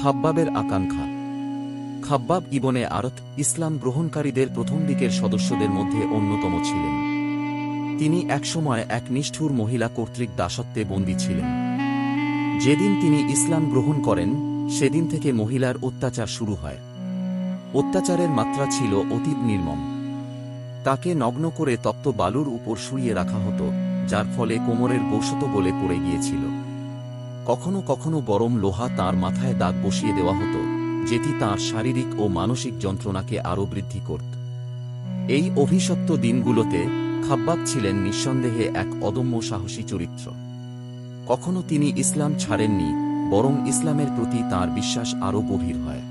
খাব্বাবের আকাঙ্ক্ষা। খাব্বাব ইবনে আরত ইসলাম গ্রহণকারীদের প্রথম দিকের সদস্যদের মধ্যে অন্যতম ছিলেন। তিনি একসময় এক নিষ্ঠুর মহিলা কর্তৃক দাসত্বে বন্দী ছিলেন। যেদিন তিনি ইসলাম গ্রহণ করেন সেদিন থেকে মহিলার অত্যাচার শুরু হয়। অত্যাচারের মাত্রা ছিল অতীব নির্মম। তাকে নগ্ন করে তপ্ত বালুর উপর শুইয়ে রাখা হতো, যার ফলে কোমরের গোশত গলে পড়ে গিয়েছিল। কখনো কখনো গরম লোহা তার মাথায় দাগ বসিয়ে দেওয়া হতো, যেটি তাঁর শারীরিক ও মানসিক যন্ত্রণাকে আরও বৃদ্ধি করত। এই অভিশপ্ত দিনগুলোতে খাব্বাব ছিলেন নিঃসন্দেহে এক অদম্য সাহসী চরিত্র। কখনো তিনি ইসলাম ছাড়েননি, বরং ইসলামের প্রতি তাঁর বিশ্বাস আরও গভীর হয়।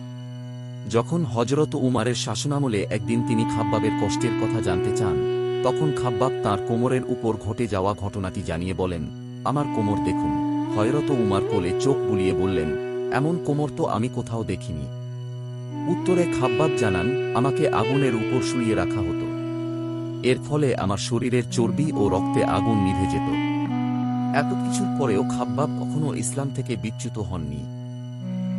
যখন হযরত উমারের শাসনামলে একদিন তিনি খাব্বাবের কষ্টের কথা জানতে চান, তখন খাব্বাব তাঁর কোমরের উপর ঘটে যাওয়া ঘটনাটি জানিয়ে বলেন, আমার কোমর দেখুন। হযরত উমার কোলে চোখ বুলিয়ে বললেন, এমন কোমর তো আমি কোথাও দেখিনি। উত্তরে খাব্বাব জানান, আমাকে আগুনের উপর শুইয়ে রাখা হতো। এর ফলে আমার শরীরের চর্বি ও রক্তে আগুন নিভে যেত। এত কিছুর পরেও খাব্বাব কখনো ইসলাম থেকে বিচ্যুত হননি।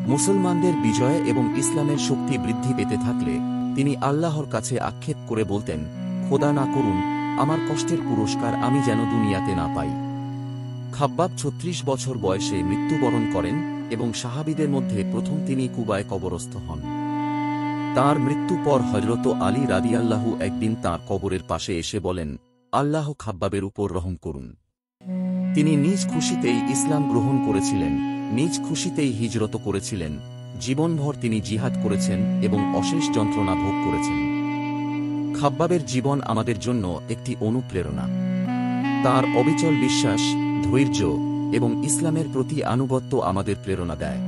মুসলমানদের বিজয় এবং ইসলামের শক্তি বৃদ্ধি পেতে থাকলে তিনি আল্লাহর কাছে আক্ষেপ করে বলতেন, খোদা না করুন আমার কষ্টের পুরস্কার আমি যেন দুনিয়াতে না পাই। খাব্বাব ৩৬ বছর বয়সে মৃত্যুবরণ করেন এবং সাহাবীদের মধ্যে প্রথম তিনি কুবায় কবরস্থ হন। তাঁর মৃত্যু পর হযরত আলী রাদিয়াল্লাহু একদিন তাঁর কবরের পাশে এসে বলেন, আল্লাহ খাব্বাবের উপর রহম করুন। তিনি নিজ খুশিতেই ইসলাম গ্রহণ করেছিলেন, নিজ খুশিতেই হিজরত করেছিলেন, জীবনভর তিনি জিহাদ করেছেন এবং অশেষ যন্ত্রণা ভোগ করেছেন। খাব্বাবের জীবন আমাদের জন্য একটি অনুপ্রেরণা। তার অবিচল বিশ্বাস, ধৈর্য এবং ইসলামের প্রতি আনুগত্য আমাদের প্রেরণা দেয়।